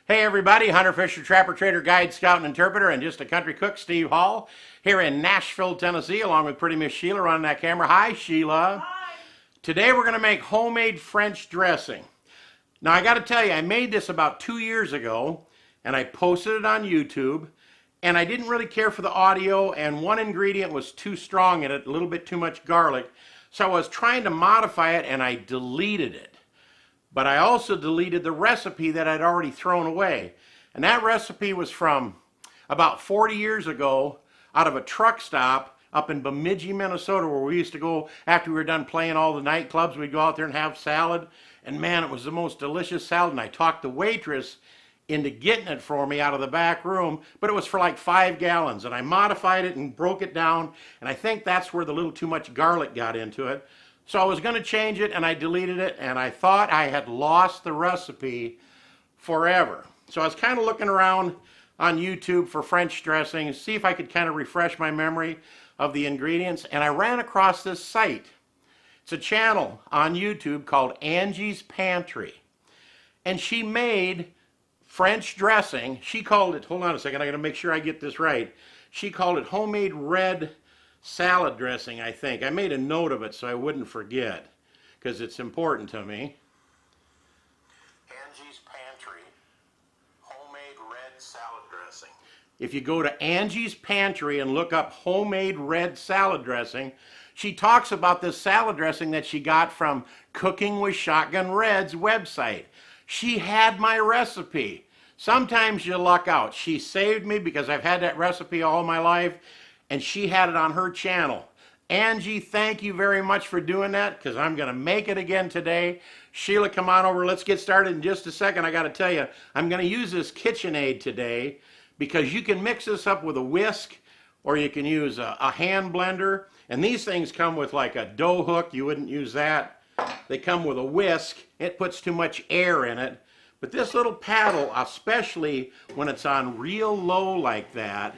Hey everybody, Hunter, Fisher, Trapper, Trader, Guide, Scout, and Interpreter, and just a country cook, Steve Hall, here in Nashville, Tennessee, along with pretty Miss Sheila running that camera. Hi, Sheila. Hi. Today we're going to make homemade French dressing. Now I got to tell you, I made this about 2 years ago, and I posted it on YouTube, and I didn't really care for the audio, and one ingredient was too strong in it, a little bit too much garlic, so I was trying to modify it, and I deleted it. But I also deleted the recipe that I'd already thrown away. And that recipe was from about 40 years ago out of a truck stop up in Bemidji, Minnesota, where we used to go after we were done playing all the nightclubs. We'd go out there and have salad. And man, it was the most delicious salad. And I talked the waitress into getting it for me out of the back room, but it was for like 5 gallons. And I modified it and broke it down. And I think that's where the little too much garlic got into it. So I was going to change it, and I deleted it, and I thought I had lost the recipe forever. So I was kind of looking around on YouTube for French dressing, see if I could kind of refresh my memory of the ingredients, and I ran across this site. It's a channel on YouTube called Angie's Pantry, and she made French dressing. She called it, hold on a second, I got to make sure I get this right. She called it homemade red salad dressing, I think. I made a note of it so I wouldn't forget because it's important to me. Angie's Pantry, homemade red salad dressing. If you go to Angie's Pantry and look up homemade red salad dressing, she talks about this salad dressing that she got from Cooking with Shotgun Red's website. She had my recipe. Sometimes you luck out. She saved me because I've had that recipe all my life, and she had it on her channel. Angie, thank you very much for doing that, because I'm going to make it again today. Sheila, come on over. Let's get started in just a second. I got to tell you, I'm going to use this KitchenAid today because you can mix this up with a whisk, or you can use a hand blender. And these things come with like a dough hook. You wouldn't use that. They come with a whisk. It puts too much air in it. But this little paddle, especially when it's on real low like that,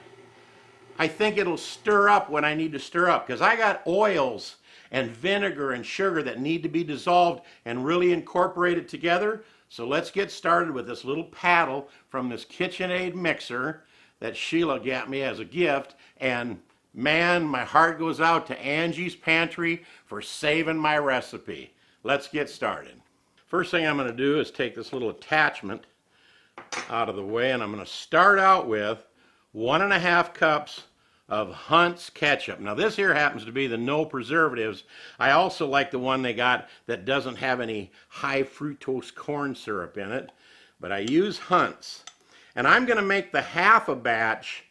I think it'll stir up when I need to stir up, because I got oils and vinegar and sugar that need to be dissolved and really incorporated together. So let's get started with this little paddle from this KitchenAid mixer that Sheila got me as a gift. And man, my heart goes out to Angie's Pantry for saving my recipe. Let's get started. First thing I'm going to do is take this little attachment out of the way, and I'm going to start out with 1.5 cups of Hunts Ketchup. Now this here happens to be the no preservatives. I also like the one they got that doesn't have any high fructose corn syrup in it, but I use Hunts. And I'm going to make the half a batch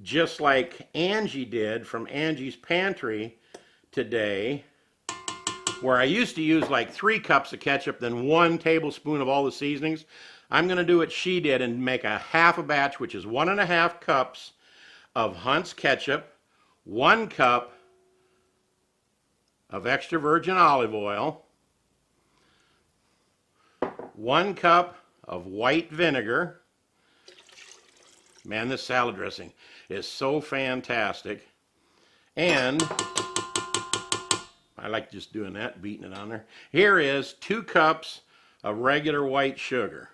just like Angie did from Angie's Pantry today, where I used to use like 3 cups of ketchup, then 1 tablespoon of all the seasonings. I'm going to do what she did and make a half a batch, which is 1.5 cups of Hunts Ketchup, 1 cup of extra virgin olive oil, 1 cup of white vinegar. Man, this salad dressing is so fantastic. And I like just doing that, beating it on there. Here is 2 cups of regular white sugar.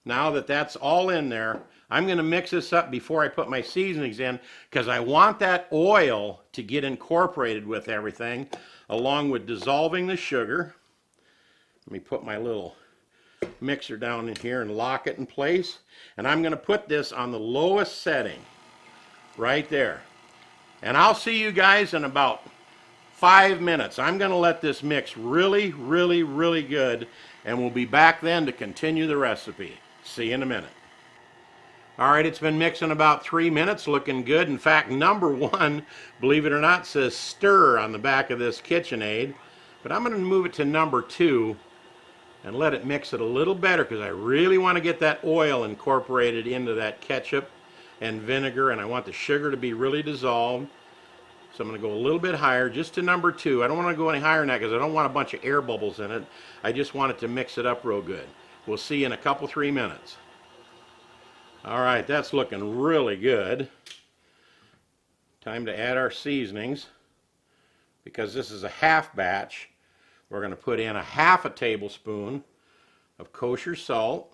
Now that that's all in there, I'm going to mix this up before I put my seasonings in, because I want that oil to get incorporated with everything, along with dissolving the sugar. Let me put my little mixer down in here and lock it in place. And I'm going to put this on the lowest setting, right there. And I'll see you guys in about 5 minutes. I'm going to let this mix really, really, really good, and we'll be back then to continue the recipe. See you in a minute. All right, it's been mixing about 3 minutes, looking good. In fact, number 1, believe it or not, says stir on the back of this KitchenAid. But I'm going to move it to number 2 and let it mix it a little better, because I really want to get that oil incorporated into that ketchup and vinegar, and I want the sugar to be really dissolved. So I'm going to go a little bit higher, just to number 2. I don't want to go any higher than that because I don't want a bunch of air bubbles in it. I just want it to mix it up real good. We'll see you in a couple, 3 minutes. All right, that's looking really good. Time to add our seasonings. Because this is a half batch, we're going to put in a 1/2 tablespoon of kosher salt,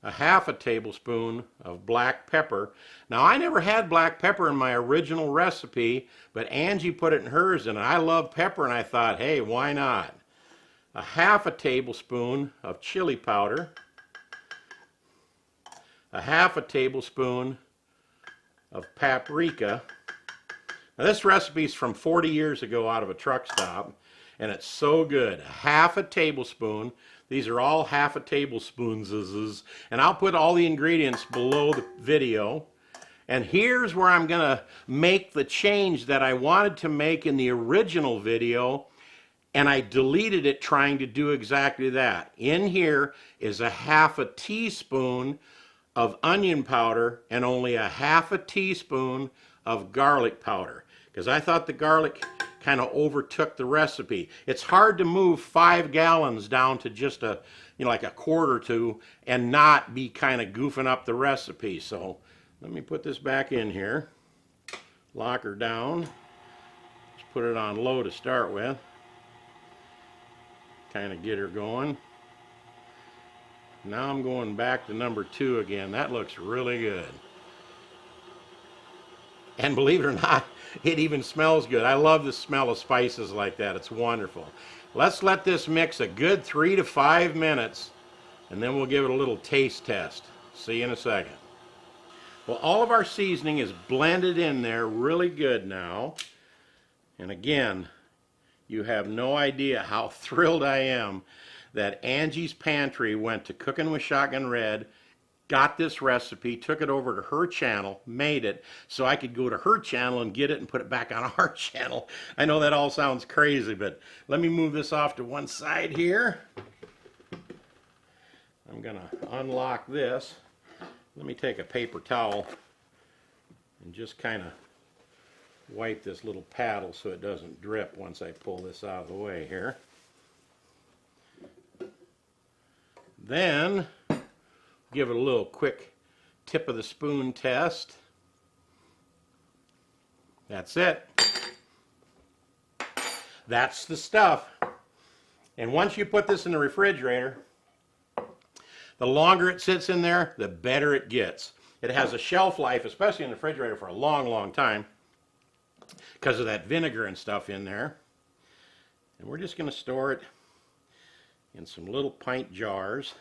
a half a tablespoon of black pepper. Now, I never had black pepper in my original recipe, but Angie put it in hers, and I love pepper, and I thought, hey, why not? A half a tablespoon of chili powder, a half a tablespoon of paprika. Now, this recipe is from 40 years ago out of a truck stop, and it's so good. Half a tablespoon. These are all half a tablespoons, and I'll put all the ingredients below the video. And here's where I'm gonna make the change that I wanted to make in the original video, and I deleted it trying to do exactly that. In here is a half a teaspoon of onion powder and only a half a teaspoon of garlic powder, because I thought the garlic kind of overtook the recipe. It's hard to move 5 gallons down to just a, like a quart or two and not be kind of goofing up the recipe. So let me put this back in here, lock her down, just put it on low to start with, kind of get her going. Now I'm going back to number 2 again. That looks really good. And believe it or not, it even smells good. I love the smell of spices like that. It's wonderful. Let's let this mix a good 3 to 5 minutes, and then we'll give it a little taste test. See you in a second. Well, all of our seasoning is blended in there really good now. And again, you have no idea how thrilled I am that Angie's Pantry went to Cooking with Shotgun Red, got this recipe, took it over to her channel, made it, so I could go to her channel and get it and put it back on our channel. I know that all sounds crazy, but let me move this off to one side here. I'm gonna unlock this. Let me take a paper towel and just kind of wipe this little paddle so it doesn't drip once I pull this out of the way here. Then give it a little quick tip of the spoon test. That's it. That's the stuff. And once you put this in the refrigerator, the longer it sits in there, the better it gets. It has a shelf life, especially in the refrigerator, for a long, long time because of that vinegar and stuff in there. And we're just going to store it in some little pint jars.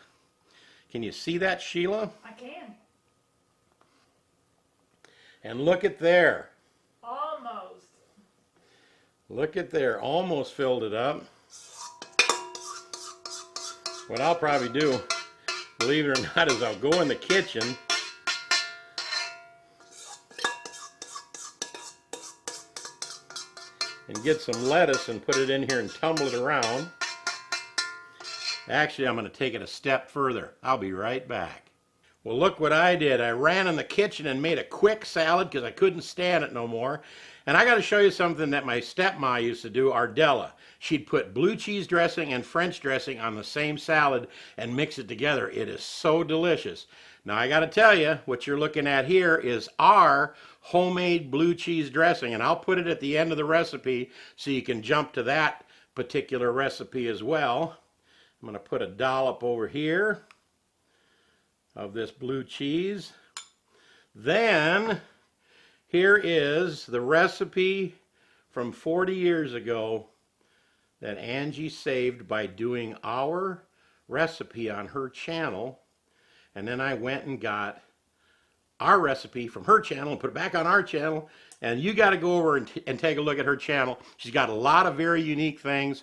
Can you see that, Sheila? I can. And look at there. Almost. Look at there. Almost filled it up. What I'll probably do, believe it or not, is I'll go in the kitchen and get some lettuce and put it in here and tumble it around. Actually, I'm going to take it a step further. I'll be right back. Well, look what I did. I ran in the kitchen and made a quick salad because I couldn't stand it no more. And I got to show you something that my stepma used to do, Ardella. She'd put blue cheese dressing and French dressing on the same salad and mix it together. It is so delicious. Now, I got to tell you, what you're looking at here is our homemade blue cheese dressing. And I'll put it at the end of the recipe so you can jump to that particular recipe as well. I'm going to put a dollop over here of this blue cheese. Then here is the recipe from 40 years ago that Angie saved by doing our recipe on her channel. And then I went and got our recipe from her channel and put it back on our channel. And you got to go over and take a look at her channel. She's got a lot of very unique things.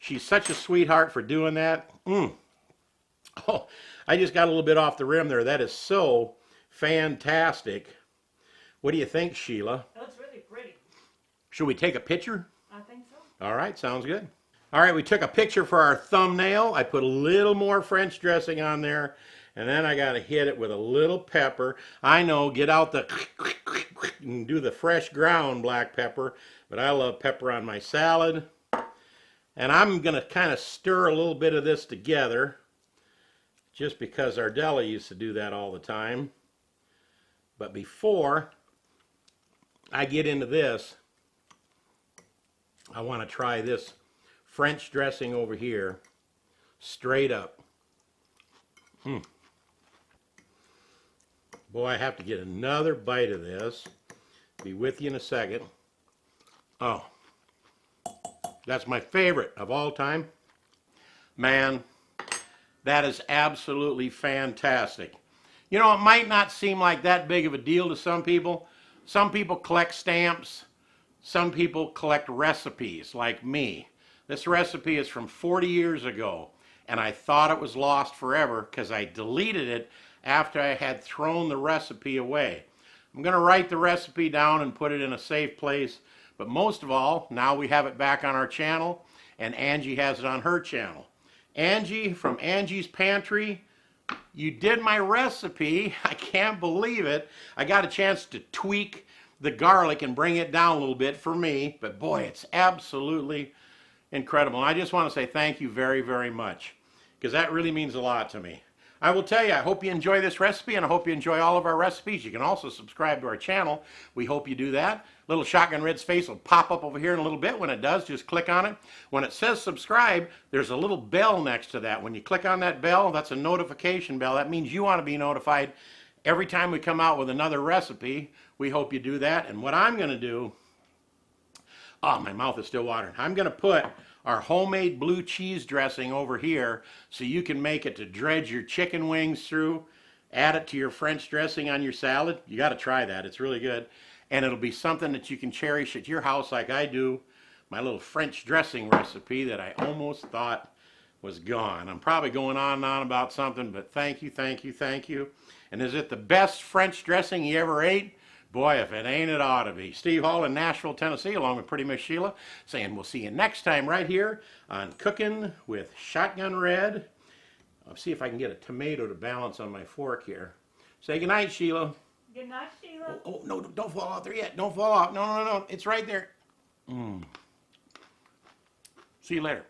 She's such a sweetheart for doing that. Oh, I just got a little bit off the rim there. That is so fantastic. What do you think, Sheila? That looks really pretty. Should we take a picture? I think so. All right, sounds good. All right, we took a picture for our thumbnail. I put a little more French dressing on there, and then I got to hit it with a little pepper. I know, get out the and do the fresh ground black pepper, but I love pepper on my salad. And I'm going to kind of stir a little bit of this together, just because Ardella used to do that all the time. But before I get into this, I want to try this French dressing over here, straight up. Boy, I have to get another bite of this. Be with you in a second. Oh, that's my favorite of all time. Man, that is absolutely fantastic. You know, it might not seem like that big of a deal to some people. Some people collect stamps. Some people collect recipes, like me. This recipe is from 40 years ago, and I thought it was lost forever because I deleted it after I had thrown the recipe away. I'm going to write the recipe down and put it in a safe place, but most of all, now we have it back on our channel, and Angie has it on her channel. Angie from Angie's Pantry, you did my recipe. I can't believe it. I got a chance to tweak the garlic and bring it down a little bit for me, but boy, it's absolutely incredible. And I just want to say thank you very, very much, because that really means a lot to me. I will tell you, I hope you enjoy this recipe, and I hope you enjoy all of our recipes. You can also subscribe to our channel. We hope you do that. Little Shotgun Red's face will pop up over here in a little bit. When it does, just click on it. When it says subscribe, there's a little bell next to that. When you click on that bell, that's a notification bell. That means you want to be notified every time we come out with another recipe. We hope you do that. And what I'm going to do, oh, my mouth is still watering. I'm going to put our homemade blue cheese dressing over here so you can make it to dredge your chicken wings through, add it to your French dressing on your salad. You got to try that. It's really good. And it'll be something that you can cherish at your house like I do. My little French dressing recipe that I almost thought was gone. I'm probably going on and on about something, but thank you, thank you, thank you. And is it the best French dressing you ever ate? Boy, if it ain't, it ought to be. Steve Hall in Nashville, Tennessee, along with Pretty Miss Sheila, saying we'll see you next time right here on Cooking with Shotgun Red. I'll see if I can get a tomato to balance on my fork here. Say goodnight, Sheila. Good night, Sheila. Oh, no, don't fall out there yet. Don't fall out. No. It's right there. See you later.